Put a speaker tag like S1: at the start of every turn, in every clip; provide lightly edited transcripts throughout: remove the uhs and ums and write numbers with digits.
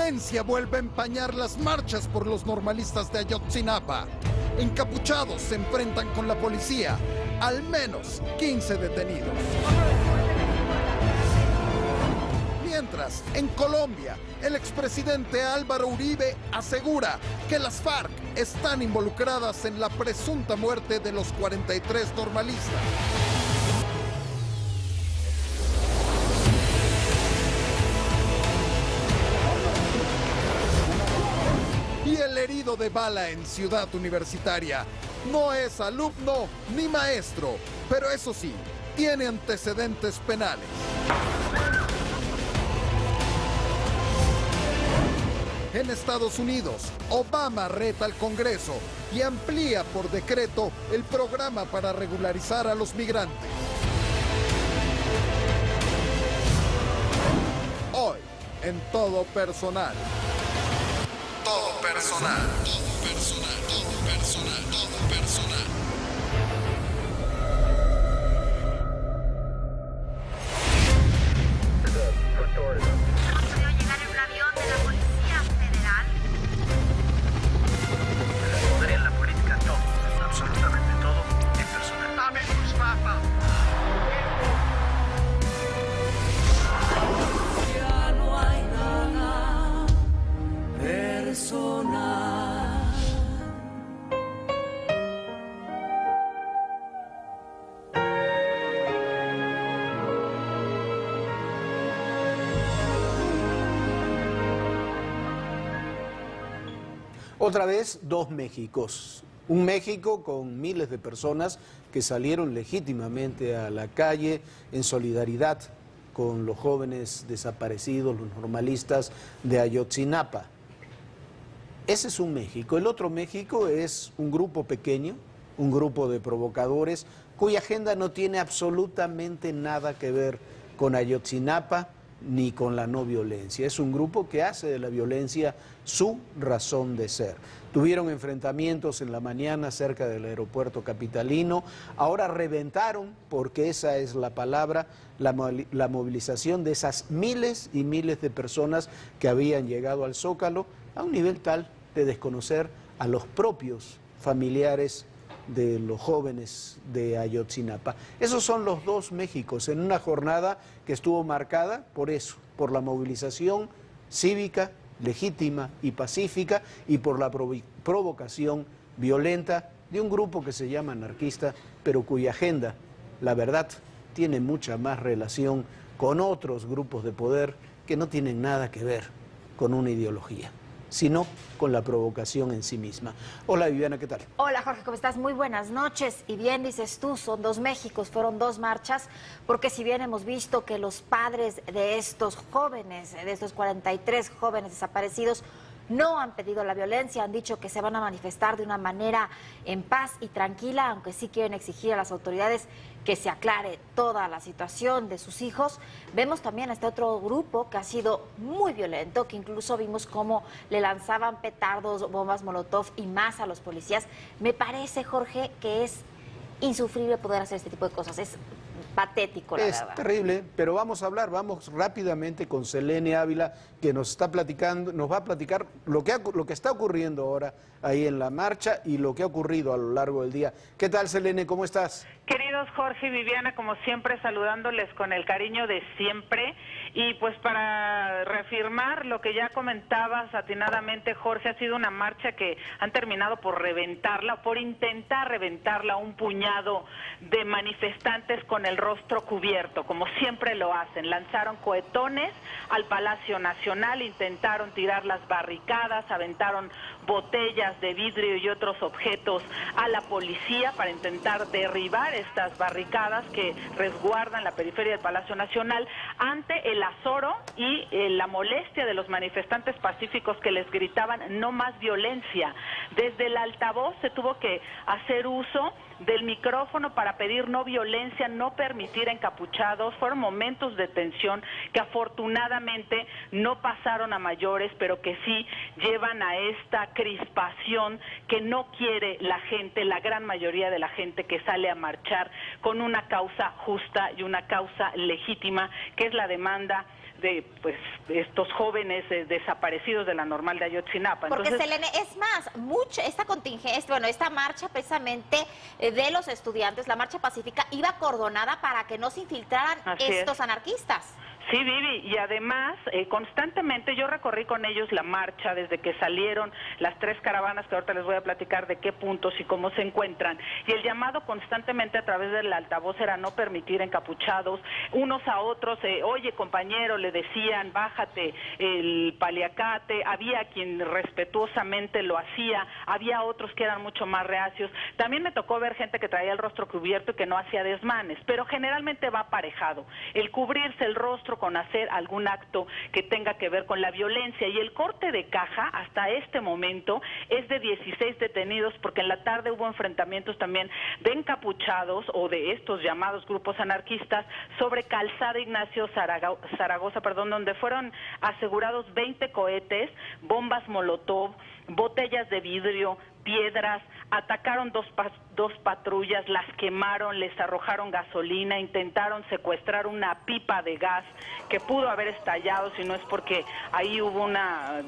S1: violencia vuelve a empañar las marchas por los normalistas de Ayotzinapa. Encapuchados se enfrentan con la policía. Al menos 15 detenidos. Mientras, en Colombia, el expresidente Álvaro Uribe asegura que las FARC están involucradas en la presunta muerte de los 43 normalistas. Y el herido de bala en Ciudad Universitaria no es alumno ni maestro, pero eso sí, tiene antecedentes penales. En Estados Unidos, Obama reta al Congreso y amplía por decreto el programa para regularizar a los migrantes. Hoy, en Todo Personal. Todo personal. Todo personal. Todo personal. Todo personal.
S2: Otra vez, dos Méxicos. Un México con miles de personas que salieron legítimamente a la calle en solidaridad con los jóvenes desaparecidos, los normalistas de Ayotzinapa. Ese es un México. El otro México es un grupo pequeño, un grupo de provocadores cuya agenda no tiene absolutamente nada que ver con Ayotzinapa ni con la no violencia. Es un grupo que hace de la violencia su razón de ser. Tuvieron enfrentamientos en la mañana cerca del aeropuerto capitalino, ahora reventaron, porque esa es la palabra, la movilización de esas miles y miles de personas que habían llegado al Zócalo a un nivel tal de desconocer a los propios familiares de los jóvenes de Ayotzinapa. Esos son los dos Méxicos en una jornada que estuvo marcada por eso, por la movilización cívica, legítima y pacífica y por la provocación violenta de un grupo que se llama anarquista, pero cuya agenda, la verdad, tiene mucha más relación con otros grupos de poder que no tienen nada que ver con una ideología, sino con la provocación en sí misma. Hola Viviana, ¿qué tal?
S3: Hola Jorge, ¿cómo estás? Muy buenas noches. Y bien dices tú, son dos Méxicos, fueron dos marchas, porque si bien hemos visto que los padres de estos jóvenes, de estos 43 jóvenes desaparecidos, no han pedido la violencia, han dicho que se van a manifestar de una manera en paz y tranquila, aunque sí quieren exigir a las autoridades que se aclare toda la situación de sus hijos. Vemos también a este otro grupo que ha sido muy violento, que incluso vimos cómo le lanzaban petardos, bombas molotov y más a los policías. Me parece, Jorge, que es insufrible poder hacer este tipo de cosas. Es patético, la verdad.
S2: Es terrible, pero vamos rápidamente con Selene Ávila, que nos está platicando, nos va a platicar lo que está ocurriendo ahora ahí en la marcha y lo que ha ocurrido a lo largo del día. ¿Qué tal, Selene? ¿Cómo estás?
S4: Queridos Jorge y Viviana, como siempre, saludándoles con el cariño de siempre. Y pues para reafirmar lo que ya comentabas atinadamente, Jorge, ha sido una marcha que han terminado por reventarla, por intentar reventarla, un puñado de manifestantes con el rostro cubierto, como siempre lo hacen. Lanzaron cohetones al Palacio Nacional, intentaron tirar las barricadas, aventaron botellas de vidrio y otros objetos a la policía para intentar derribar estas barricadas que resguardan la periferia del Palacio Nacional ante el azoro y la molestia de los manifestantes pacíficos que les gritaban no más violencia. Desde el altavoz se tuvo que hacer uso del micrófono para pedir no violencia, no permitir encapuchados. Fueron momentos de tensión que afortunadamente no pasaron a mayores, pero que sí llevan a esta crispación que no quiere la gente, la gran mayoría de la gente que sale a marchar con una causa justa y una causa legítima, que es la demanda de pues estos jóvenes desaparecidos de la Normal de Ayotzinapa.
S3: Porque
S4: Entonces,
S3: Selene, es más, esta contingencia, bueno, esta marcha precisamente de los estudiantes, la marcha pacífica, iba acordonada para que no se infiltraran estos anarquistas.
S4: Sí, Vivi, y además constantemente yo recorrí con ellos la marcha desde que salieron las 3 caravanas, que ahorita les voy a platicar de qué puntos y cómo se encuentran, y el llamado constantemente a través del altavoz era no permitir encapuchados unos a otros, oye compañero, le decían, bájate el paliacate, había quien respetuosamente lo hacía, había otros que eran mucho más reacios, también me tocó ver gente que traía el rostro cubierto y que no hacía desmanes, pero generalmente va aparejado, el cubrirse el rostro con hacer algún acto que tenga que ver con la violencia, y el corte de caja hasta este momento es de 16 detenidos, porque en la tarde hubo enfrentamientos también de encapuchados o de estos llamados grupos anarquistas sobre Calzada Ignacio Zaragoza, donde fueron asegurados 20 cohetes, bombas molotov, botellas de vidrio, piedras, atacaron dos patrullas, las quemaron, les arrojaron gasolina, intentaron secuestrar una pipa de gas que pudo haber estallado si no es porque ahí hubo una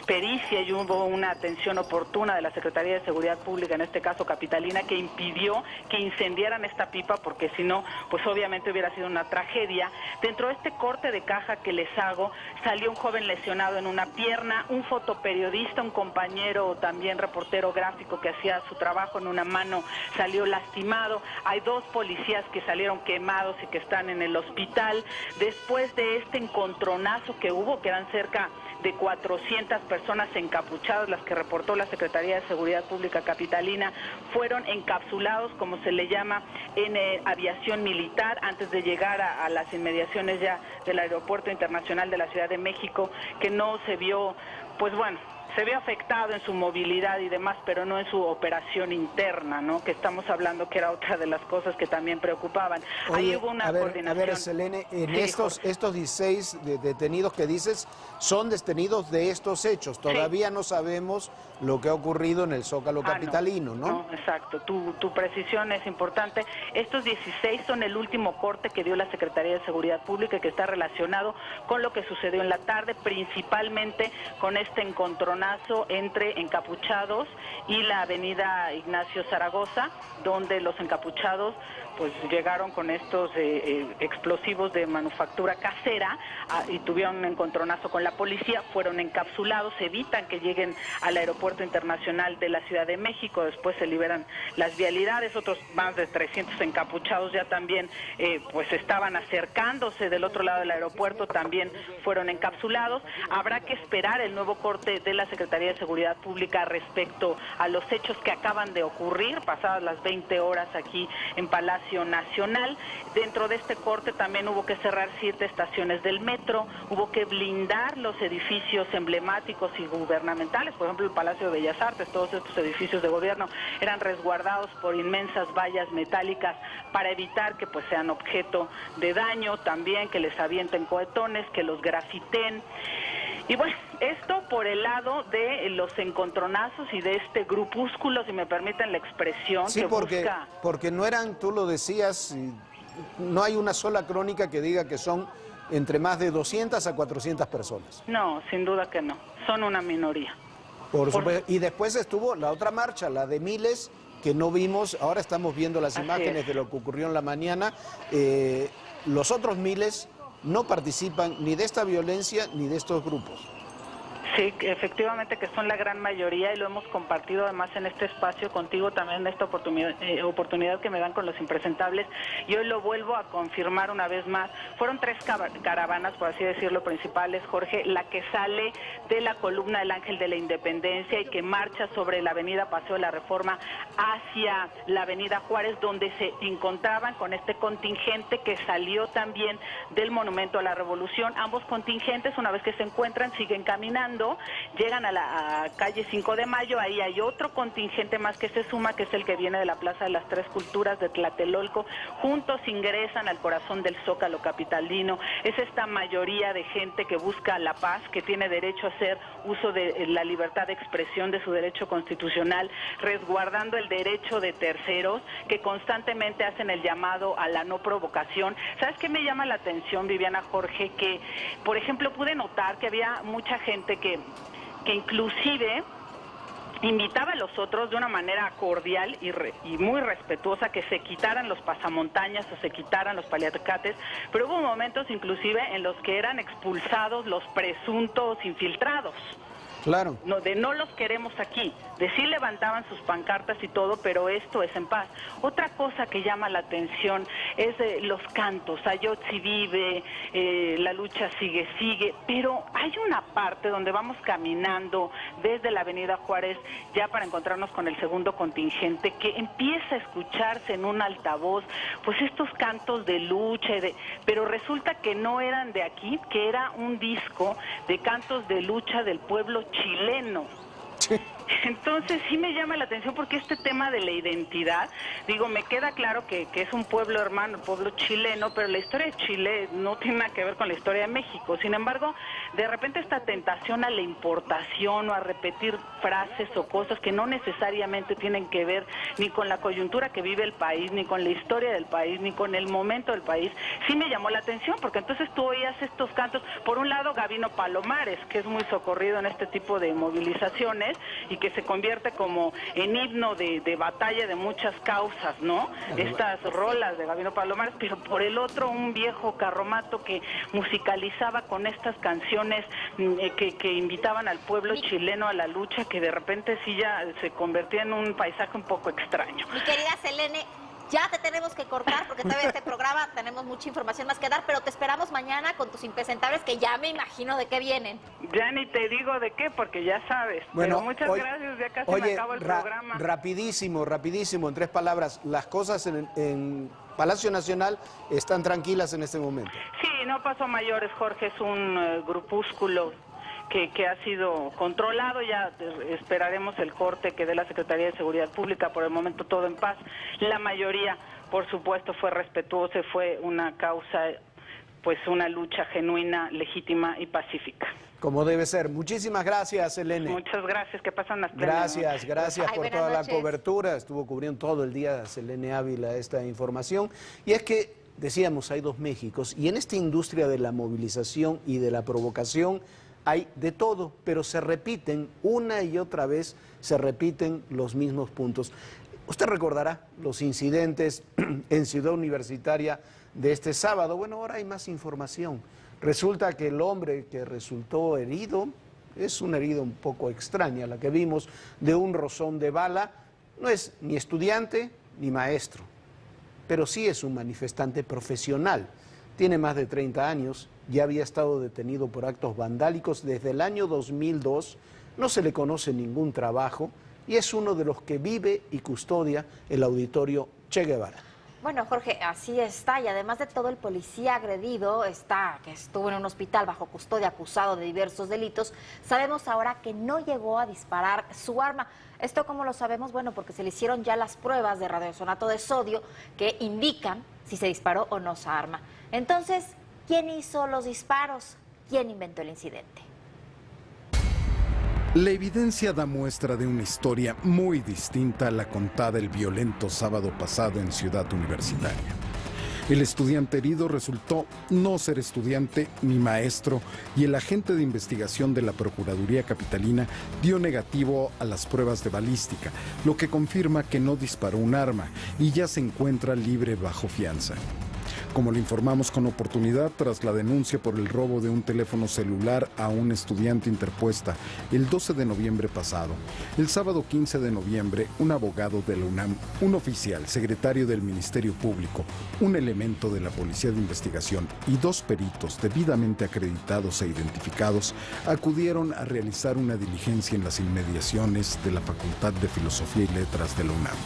S4: pericia y hubo una atención oportuna de la Secretaría de Seguridad Pública, en este caso capitalina, que impidió que incendiaran esta pipa, porque si no, pues obviamente hubiera sido una tragedia. Dentro de este corte de caja que les hago, salió un joven lesionado en una pierna, un fotoperiodista, un compañero también reportero gráfico que hacía su trabajo en una mano salió lastimado, hay 2 policías que salieron quemados y que están en el hospital. Después de este encontronazo que hubo, que eran cerca de 400 personas encapuchadas, las que reportó la Secretaría de Seguridad Pública capitalina, fueron encapsulados, como se le llama en aviación militar, antes de llegar a las inmediaciones ya del Aeropuerto Internacional de la Ciudad de México, que no se vio, pues bueno, se ve afectado en su movilidad y demás, pero no en su operación interna, ¿no? Que estamos hablando que era otra de las cosas que también preocupaban.
S2: Oye,
S4: ahí hubo una coordinación.
S2: A ver, Selene, en estos 16 detenidos que dices, son detenidos de estos hechos. Todavía no sabemos lo que ha ocurrido en el Zócalo capitalino, ¿no?
S4: No, exacto. Tu precisión es importante. Estos 16 son el último corte que dio la Secretaría de Seguridad Pública, que está relacionado con lo que sucedió en la tarde, principalmente con este encontronazo entre encapuchados y la avenida Ignacio Zaragoza, donde los encapuchados pues llegaron con estos explosivos de manufactura casera y tuvieron un encontronazo con la policía, fueron encapsulados, evitan que lleguen al Aeropuerto Internacional de la Ciudad de México, después se liberan las vialidades, otros más de 300 encapuchados ya también pues estaban acercándose del otro lado del aeropuerto, también fueron encapsulados. Habrá que esperar el nuevo corte de la Secretaría de Seguridad Pública respecto a los hechos que acaban de ocurrir, pasadas las 20 horas aquí en Palacio Nacional. Dentro de este corte también hubo que cerrar 7 estaciones del metro, hubo que blindar los edificios emblemáticos y gubernamentales, por ejemplo el Palacio de Bellas Artes, todos estos edificios de gobierno eran resguardados por inmensas vallas metálicas para evitar que pues sean objeto de daño, también que les avienten cohetones, que los grafiten. Y bueno, esto por el lado de los encontronazos y de este grupúsculo, si me permiten la expresión,
S2: sí,
S4: que
S2: porque no eran, tú lo decías, no hay una sola crónica que diga que son entre más de 200 a 400 personas.
S4: No, sin duda que no, son una minoría.
S2: Por supuesto. Y después estuvo la otra marcha, la de miles, que no vimos, ahora estamos viendo las imágenes de lo que ocurrió en la mañana. Los otros miles no participan ni de esta violencia ni de estos grupos.
S4: Sí, efectivamente que son la gran mayoría y lo hemos compartido además en este espacio contigo también en esta oportunidad que me dan con los impresentables, y hoy lo vuelvo a confirmar una vez más. Fueron 3 caravanas, por así decirlo, principales, Jorge, la que sale de la columna del Ángel de la Independencia y que marcha sobre la avenida Paseo de la Reforma hacia la avenida Juárez, donde se encontraban con este contingente que salió también del Monumento a la Revolución. Ambos contingentes, una vez que se encuentran, siguen caminando. cuando llegan a la calle 5 de Mayo, ahí hay otro contingente más que se suma, que es el que viene de la Plaza de las Tres Culturas de Tlatelolco. Juntos ingresan al corazón del Zócalo capitalino. Es esta mayoría de gente que busca la paz, que tiene derecho a hacer uso de la libertad de expresión, de su derecho constitucional, resguardando el derecho de terceros, que constantemente hacen el llamado a la no provocación. ¿Sabes qué me llama la atención, Viviana, Jorge? Que, por ejemplo, pude notar que había mucha gente que inclusive invitaba a los otros de una manera cordial y muy respetuosa que se quitaran los pasamontañas o se quitaran los paliacates, pero hubo momentos inclusive en los que eran expulsados los presuntos infiltrados.
S2: Claro.
S4: No, de no los queremos aquí, de sí levantaban sus pancartas y todo, pero esto es en paz. Otra cosa que llama la atención es los cantos, Ayotzi vive, la lucha sigue, pero hay una parte donde vamos caminando desde la Avenida Juárez, ya para encontrarnos con el segundo contingente, que empieza a escucharse en un altavoz, pues estos cantos de lucha, pero resulta que no eran de aquí, que era un disco de cantos de lucha del pueblo chileno. Entonces sí me llama la atención porque este tema de la identidad, digo, me queda claro que es un pueblo hermano, el pueblo chileno, pero la historia de Chile no tiene nada que ver con la historia de México. Sin embargo, de repente esta tentación a la importación o a repetir frases o cosas que no necesariamente tienen que ver ni con la coyuntura que vive el país, ni con la historia del país, ni con el momento del país, sí me llamó la atención, porque entonces tú oías estos cantos, por un lado Gabino Palomares, que es muy socorrido en este tipo de movilizaciones y que se convierte como en himno de batalla de muchas causas, ¿no? Estas rolas de Gabino Palomares, pero por el otro un viejo carromato que musicalizaba con estas canciones que invitaban al pueblo chileno a la lucha, que de repente sí ya se convertía en un paisaje un poco extraño.
S3: Mi querida Selene, ya te tenemos que cortar porque todavía este programa tenemos mucha información más que dar, pero te esperamos mañana con tus impresentables que ya me imagino de qué vienen.
S4: Ya ni te digo de qué porque ya sabes.
S2: Bueno,
S4: pero muchas gracias, ya casi me acabo el programa.
S2: Rapidísimo, en 3 palabras. Las cosas en Palacio Nacional están tranquilas en este momento.
S4: Sí, no pasó mayores, Jorge, es un grupúsculo que ha sido controlado. Ya esperaremos el corte que dé la Secretaría de Seguridad Pública. Por el momento todo en paz. La mayoría, por supuesto, fue respetuosa, fue una causa, pues una lucha genuina, legítima y pacífica.
S2: Como debe ser. Muchísimas gracias, Selene.
S4: Muchas gracias, que pasan las plenas.
S2: Gracias por toda la cobertura. Estuvo cubriendo todo el día Selene Ávila esta información. Y es que, decíamos, hay 2 Méxicos, y en esta industria de la movilización y de la provocación hay de todo, pero se repiten una y otra vez, se repiten los mismos puntos. Usted recordará los incidentes en Ciudad Universitaria de este sábado. Bueno, ahora hay más información. Resulta que el hombre que resultó herido, es una herida un poco extraña, la que vimos, de un rozón de bala, no es ni estudiante ni maestro, pero sí es un manifestante profesional. Tiene más de 30 años, ya había estado detenido por actos vandálicos desde el año 2002, no se le conoce ningún trabajo y es uno de los que vive y custodia el auditorio Che Guevara.
S3: Bueno, Jorge, así está, y además de todo, el policía agredido que estuvo en un hospital bajo custodia acusado de diversos delitos. Sabemos ahora que no llegó a disparar su arma. ¿Esto cómo lo sabemos? Bueno, porque se le hicieron ya las pruebas de radioisonato de sodio que indican si se disparó o no esa arma. Entonces, ¿quién hizo los disparos? ¿Quién inventó el incidente?
S1: La evidencia da muestra de una historia muy distinta a la contada el violento sábado pasado en Ciudad Universitaria. El estudiante herido resultó no ser estudiante ni maestro y el agente de investigación de la Procuraduría Capitalina dio negativo a las pruebas de balística, lo que confirma que no disparó un arma y ya se encuentra libre bajo fianza. Como le informamos con oportunidad, tras la denuncia por el robo de un teléfono celular a un estudiante interpuesta el 12 de noviembre pasado, el sábado 15 de noviembre, un abogado de la UNAM, un oficial, secretario del Ministerio Público, un elemento de la Policía de Investigación y 2 peritos debidamente acreditados e identificados acudieron a realizar una diligencia en las inmediaciones de la Facultad de Filosofía y Letras de la UNAM.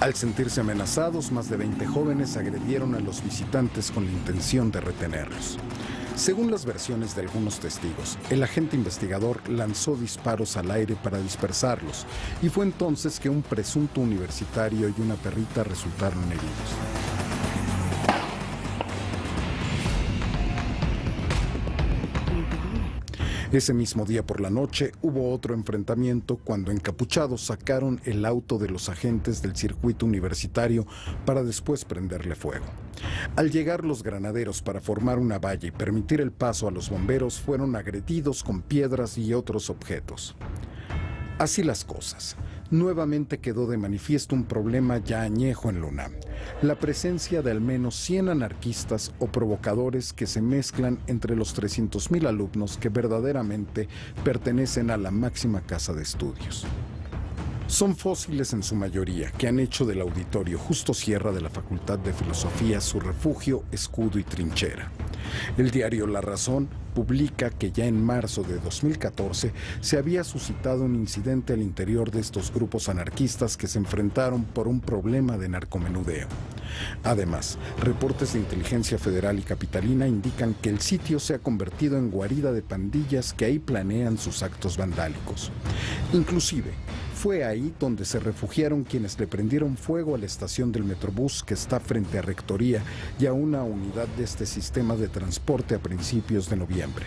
S1: Al sentirse amenazados, más de 20 jóvenes agredieron a los visitantes con la intención de retenerlos. Según las versiones de algunos testigos, el agente investigador lanzó disparos al aire para dispersarlos, y fue entonces que un presunto universitario y una perrita resultaron heridos. Ese mismo día por la noche hubo otro enfrentamiento cuando encapuchados sacaron el auto de los agentes del circuito universitario para después prenderle fuego. Al llegar los granaderos para formar una valla y permitir el paso a los bomberos, fueron agredidos con piedras y otros objetos. Así las cosas. Nuevamente quedó de manifiesto un problema ya añejo en la UNAM: la presencia de al menos 100 anarquistas o provocadores que se mezclan entre los 300,000 alumnos que verdaderamente pertenecen a la máxima casa de estudios. Son fósiles en su mayoría, que han hecho del Auditorio Justo Sierra de la Facultad de Filosofía su refugio, escudo y trinchera. El diario La Razón publica que ya en marzo de 2014 se había suscitado un incidente al interior de estos grupos anarquistas que se enfrentaron por un problema de narcomenudeo. Además, reportes de inteligencia federal y capitalina indican que el sitio se ha convertido en guarida de pandillas que ahí planean sus actos vandálicos. Inclusive, fue ahí donde se refugiaron quienes le prendieron fuego a la estación del Metrobús que está frente a Rectoría y a una unidad de este sistema de transporte a principios de noviembre.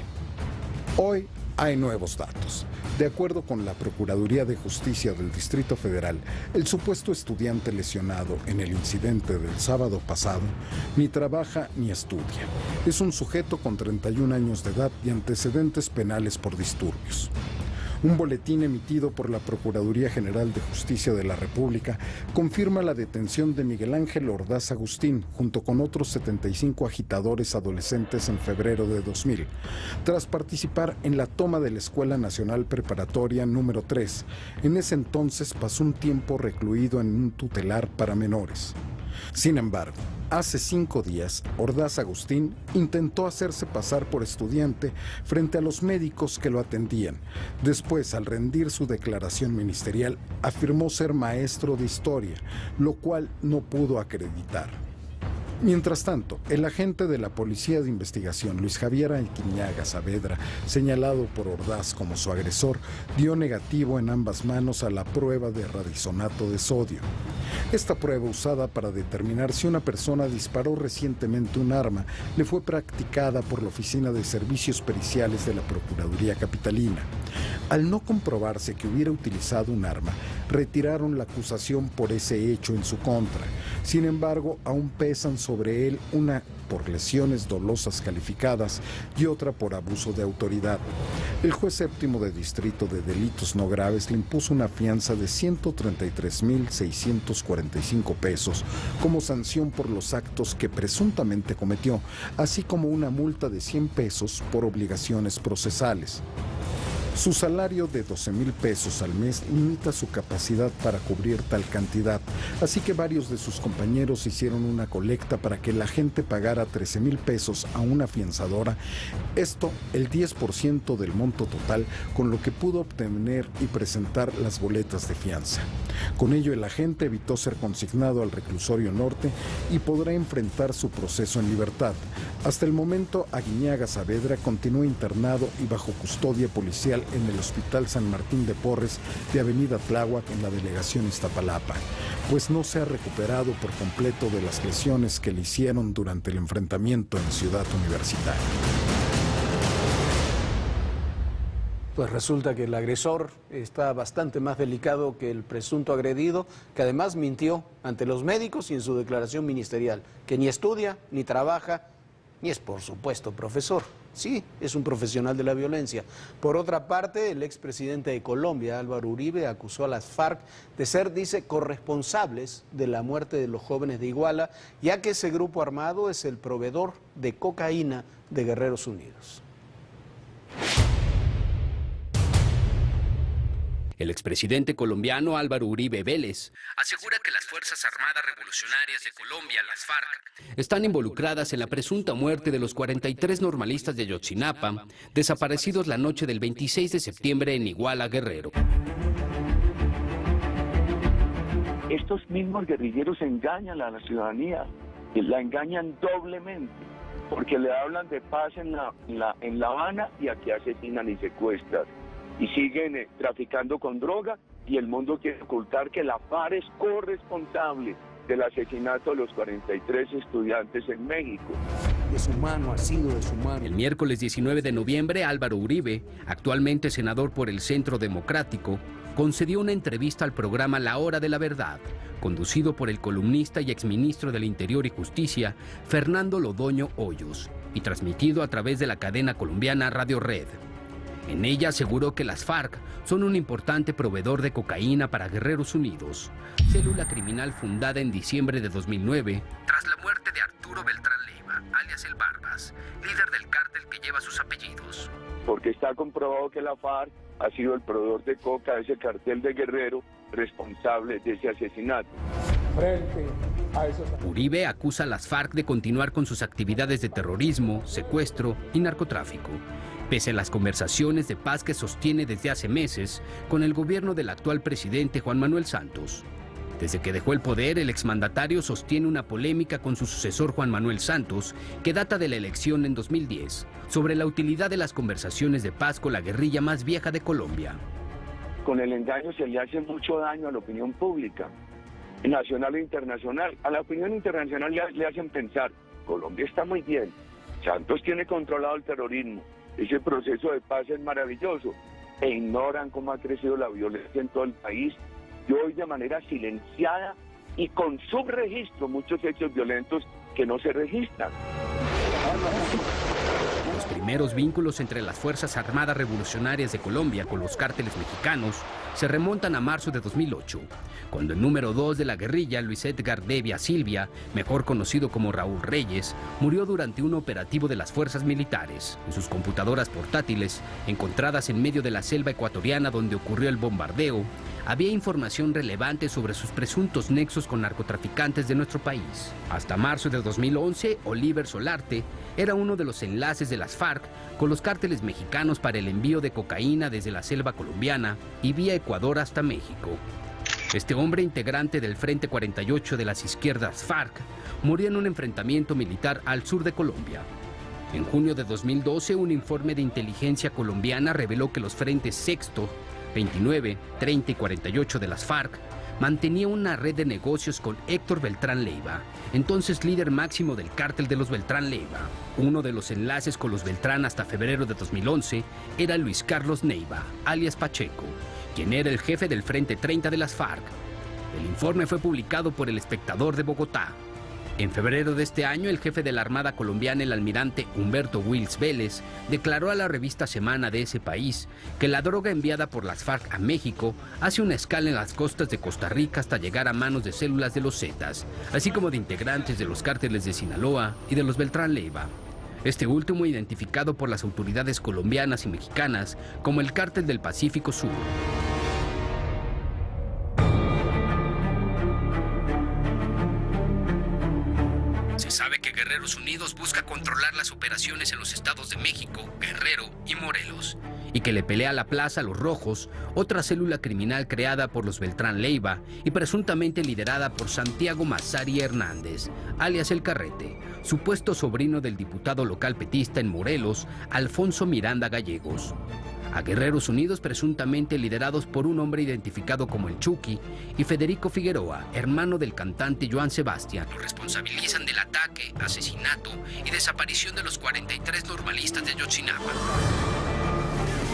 S1: Hoy hay nuevos datos. De acuerdo con la Procuraduría de Justicia del Distrito Federal, el supuesto estudiante lesionado en el incidente del sábado pasado ni trabaja ni estudia. Es un sujeto con 31 años de edad y antecedentes penales por disturbios. Un boletín emitido por la Procuraduría General de Justicia de la República confirma la detención de Miguel Ángel Ordaz Agustín junto con otros 75 agitadores adolescentes en febrero de 2000, tras participar en la toma de la Escuela Nacional Preparatoria número 3. En ese entonces pasó un tiempo recluido en un tutelar para menores. Sin embargo, hace 5 días, Ordaz Agustín intentó hacerse pasar por estudiante frente a los médicos que lo atendían. Después, al rendir su declaración ministerial, afirmó ser maestro de historia, lo cual no pudo acreditar. Mientras tanto, el agente de la Policía de Investigación, Luis Javier Aguiñaga Saavedra, señalado por Ordaz como su agresor, dio negativo en ambas manos a la prueba de radisonato de sodio. Esta prueba, usada para determinar si una persona disparó recientemente un arma, le fue practicada por la Oficina de Servicios Periciales de la Procuraduría Capitalina. Al no comprobarse que hubiera utilizado un arma, retiraron la acusación por ese hecho en su contra. Sin embargo, aún pesan sobre él una por lesiones dolosas calificadas y otra por abuso de autoridad. El juez séptimo de Distrito de Delitos No Graves le impuso una fianza de 133,645 pesos como sanción por los actos que presuntamente cometió, así como una multa de 100 pesos por obligaciones procesales. Su salario de 12,000 pesos al mes limita su capacidad para cubrir tal cantidad, así que varios de sus compañeros hicieron una colecta para que la gente pagara 13,000 pesos a una fianzadora, esto el 10% del monto total, con lo que pudo obtener y presentar las boletas de fianza. Con ello, el agente evitó ser consignado al reclusorio norte y podrá enfrentar su proceso en libertad. Hasta el momento, Aguiñaga Saavedra continúa internado y bajo custodia policial en el Hospital San Martín de Porres de Avenida Tláhuac en la delegación Iztapalapa, pues no se ha recuperado por completo de las lesiones que le hicieron durante el enfrentamiento en Ciudad Universitaria.
S2: Pues resulta que el agresor está bastante más delicado que el presunto agredido, que además mintió ante los médicos y en su declaración ministerial, que ni estudia, ni trabaja, ni es, por supuesto, profesor. Sí, es un profesional de la violencia. Por otra parte, el expresidente de Colombia, Álvaro Uribe, acusó a las FARC de ser, dice, corresponsables de la muerte de los jóvenes de Iguala, ya que ese grupo armado es el proveedor de cocaína de Guerreros Unidos.
S5: El expresidente colombiano Álvaro Uribe Vélez asegura que las Fuerzas Armadas Revolucionarias de Colombia, las FARC, están involucradas en la presunta muerte de los 43 normalistas de Ayotzinapa, desaparecidos la noche del 26 de septiembre en Iguala, Guerrero.
S6: Estos mismos guerrilleros engañan a la ciudadanía, y la engañan doblemente. porque le hablan de paz en La Habana y aquí asesinan y secuestran. Y siguen traficando con droga y el mundo quiere ocultar que la FARC es corresponsable del asesinato de los 43 estudiantes en México.
S2: Deshumano, ha sido deshumano.
S5: El miércoles 19 de noviembre, Álvaro Uribe, actualmente senador por el Centro Democrático, concedió una entrevista al programa La Hora de la Verdad, conducido por el columnista y exministro del Interior y Justicia, Fernando Lodoño Hoyos, y transmitido a través de la cadena colombiana Radio Red. En ella aseguró que las FARC son un importante proveedor de cocaína para Guerreros Unidos, célula criminal fundada en diciembre de 2009 tras la muerte de Arturo Beltrán Leiva, alias El Barbas, líder del cártel que lleva sus apellidos.
S6: Porque está comprobado que la FARC ha sido el proveedor de coca de ese cartel de Guerrero responsable de ese asesinato.
S5: Uribe acusa a las FARC de continuar con sus actividades de terrorismo, secuestro y narcotráfico, pese a las conversaciones de paz que sostiene desde hace meses con el gobierno del actual presidente Juan Manuel Santos. Desde que dejó el poder, el exmandatario sostiene una polémica con su sucesor Juan Manuel Santos, que data de la elección en 2010, sobre la utilidad de las conversaciones de paz con la guerrilla más vieja de Colombia.
S6: Con el engaño se le hace mucho daño a la opinión pública, nacional e internacional. A la opinión internacional le hacen pensar, Colombia está muy bien, Santos tiene controlado el terrorismo, ese proceso de paz es maravilloso, e ignoran cómo ha crecido la violencia en todo el país, y hoy de manera silenciada y con subregistro muchos hechos violentos que no se registran.
S5: Los primeros vínculos entre las Fuerzas Armadas Revolucionarias de Colombia con los cárteles mexicanos se remontan a marzo de 2008, cuando el número 2 de la guerrilla, Luis Edgar Devia Silvia, mejor conocido como Raúl Reyes, murió durante un operativo de las fuerzas militares. En sus computadoras portátiles, encontradas en medio de la selva ecuatoriana donde ocurrió el bombardeo, había información relevante sobre sus presuntos nexos con narcotraficantes de nuestro país. Hasta marzo de 2011, Oliver Solarte era uno de los enlaces de las FARC con los cárteles mexicanos para el envío de cocaína desde la selva colombiana y vía Ecuador hasta México. Este hombre, integrante del Frente 48 de las izquierdas FARC, murió en un enfrentamiento militar al sur de Colombia. En junio de 2012, un informe de inteligencia colombiana reveló que los frentes sexto, 29, 30 y 48 de las FARC mantenía una red de negocios con Héctor Beltrán Leiva, entonces líder máximo del cártel de los Beltrán Leiva. Uno de los enlaces con los Beltrán hasta febrero de 2011 era Luis Carlos Neiva, alias Pacheco, quien era el jefe del Frente 30 de las FARC. El informe fue publicado por El Espectador de Bogotá. En febrero de este año, el jefe de la Armada colombiana, el almirante Humberto Wills Vélez, declaró a la revista Semana de ese país que la droga enviada por las FARC a México hace una escala en las costas de Costa Rica hasta llegar a manos de células de los Zetas, así como de integrantes de los cárteles de Sinaloa y de los Beltrán Leiva. Este último identificado por las autoridades colombianas y mexicanas como el Cártel del Pacífico Sur. Sabe que Guerreros Unidos busca controlar las operaciones en los estados de México, Guerrero y Morelos, y que le pelea la plaza a los Rojos, otra célula criminal creada por los Beltrán Leiva y presuntamente liderada por Santiago Massari Hernández, alias El Carrete, supuesto sobrino del diputado local petista en Morelos, Alfonso Miranda Gallegos. A Guerreros Unidos presuntamente liderados por un hombre identificado como el Chucky y Federico Figueroa, hermano del cantante Joan Sebastián, lo responsabilizan del ataque, asesinato y desaparición de los 43 normalistas de Ayotzinapa.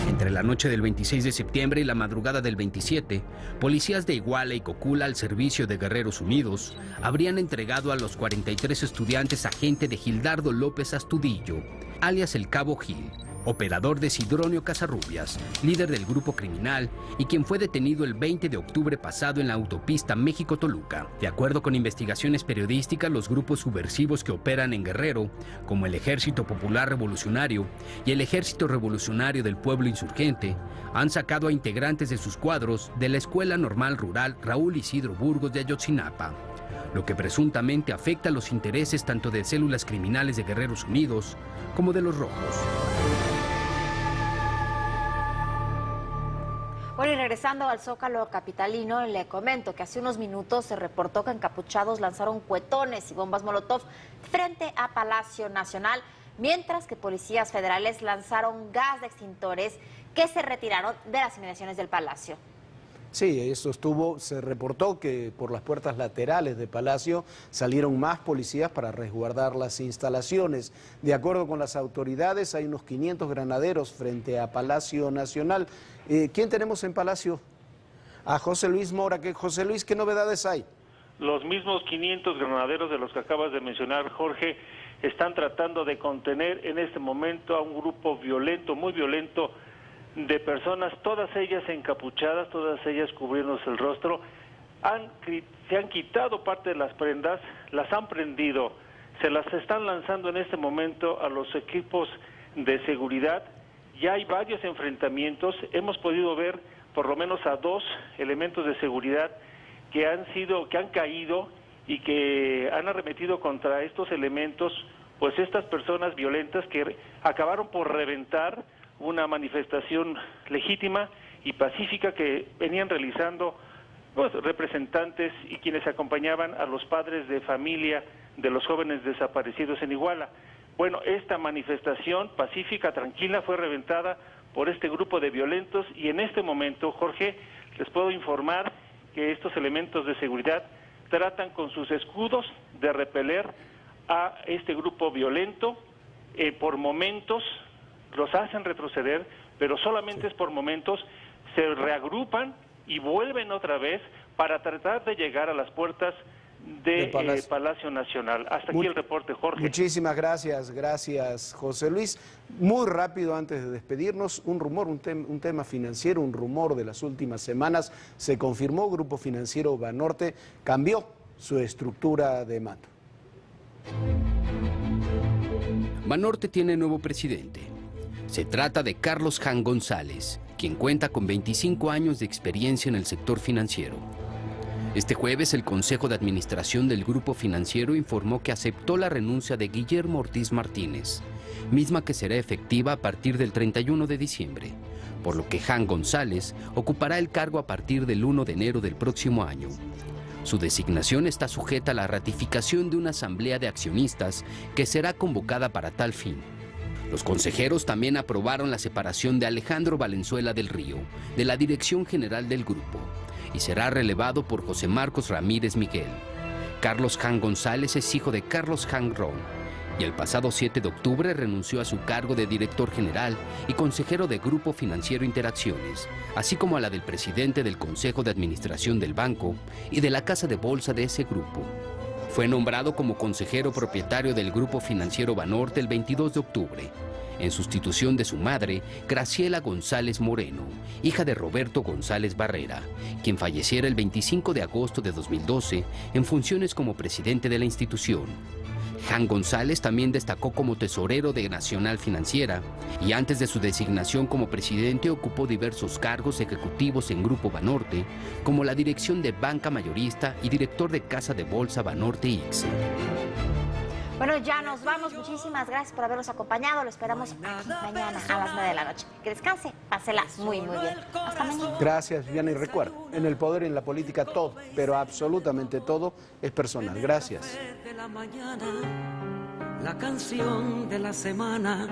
S5: Entre la noche del 26 de septiembre y la madrugada del 27, policías de Iguala y Cocula al servicio de Guerreros Unidos habrían entregado a los 43 estudiantes a gente de Gildardo López Astudillo, alias El Cabo Gil, operador de Sidronio Casarrubias, líder del grupo criminal y quien fue detenido el 20 de octubre pasado en la autopista México-Toluca. De acuerdo con investigaciones periodísticas, los grupos subversivos que operan en Guerrero, como el Ejército Popular Revolucionario y el Ejército Revolucionario del Pueblo Insurgente, han sacado a integrantes de sus cuadros de la Escuela Normal Rural Raúl Isidro Burgos de Ayotzinapa, lo que presuntamente afecta los intereses tanto de células criminales de Guerreros Unidos como de los Rojos.
S3: Bueno, y regresando al Zócalo capitalino, le comento que hace unos minutos se reportó que encapuchados lanzaron cuetones y bombas molotov frente a Palacio Nacional, mientras que policías federales lanzaron gas de extintores que se retiraron de las inmediaciones del Palacio.
S2: Sí, se reportó que por las puertas laterales de Palacio salieron más policías para resguardar las instalaciones. De acuerdo con las autoridades, hay unos 500 granaderos frente a Palacio Nacional. ¿Quién tenemos en Palacio? A José Luis Mora. José Luis, ¿qué novedades hay?
S7: Los mismos 500 granaderos de los que acabas de mencionar, Jorge, están tratando de contener en este momento a un grupo violento, muy violento, de personas, todas ellas encapuchadas, todas ellas cubriéndose el rostro. Se han quitado parte de las prendas, las han prendido, se las están lanzando en este momento a los equipos de seguridad. Ya hay varios enfrentamientos, hemos podido ver por lo menos a 2 elementos de seguridad que han caído y que han arremetido contra estos elementos, pues estas personas violentas que acabaron por reventar una manifestación legítima y pacífica que venían realizando pues representantes y quienes acompañaban a los padres de familia de los jóvenes desaparecidos en Iguala. Bueno, esta manifestación pacífica, tranquila, fue reventada por este grupo de violentos y en este momento, Jorge, les puedo informar que estos elementos de seguridad tratan con sus escudos de repeler a este grupo violento. Por momentos los hacen retroceder, pero solamente es por momentos, se reagrupan y vuelven otra vez para tratar de llegar a las puertas de Palacio Nacional. Hasta aquí el reporte, Jorge.
S2: Muchísimas gracias José Luis. Muy rápido antes de despedirnos, un rumor, un tema financiero, un rumor de las últimas semanas, se confirmó, Grupo Financiero Banorte cambió su estructura de mando.
S5: Banorte tiene nuevo presidente. Se trata de Carlos Jan González, quien cuenta con 25 años de experiencia en el sector financiero. Este jueves, el Consejo de Administración del Grupo Financiero informó que aceptó la renuncia de Guillermo Ortiz Martínez, misma que será efectiva a partir del 31 de diciembre, por lo que Jan González ocupará el cargo a partir del 1 de enero del próximo año. Su designación está sujeta a la ratificación de una asamblea de accionistas que será convocada para tal fin. Los consejeros también aprobaron la separación de Alejandro Valenzuela del Río de la Dirección General del Grupo y será relevado por José Marcos Ramírez Miguel. Carlos Jan González es hijo de Carlos Jan Ron y el pasado 7 de octubre renunció a su cargo de director general y consejero de Grupo Financiero Interacciones, así como a la del presidente del Consejo de Administración del banco y de la casa de bolsa de ese grupo. Fue nombrado como consejero propietario del Grupo Financiero Banorte el 22 de octubre, en sustitución de su madre, Graciela González Moreno, hija de Roberto González Barrera, quien falleciera el 25 de agosto de 2012 en funciones como presidente de la institución. Jan González también destacó como tesorero de Nacional Financiera y antes de su designación como presidente ocupó diversos cargos ejecutivos en Grupo Banorte, como la dirección de Banca Mayorista y director de Casa de Bolsa Banorte ICSE.
S3: Bueno, ya nos vamos. Muchísimas gracias por habernos acompañado. Lo esperamos aquí mañana a las 9 de la noche. Que descanse, pásela muy bien. Hasta mañana.
S2: Gracias, Viviana. Y recuerda, en el poder y en la política todo, pero absolutamente todo es personal. Gracias.
S8: La canción de la semana.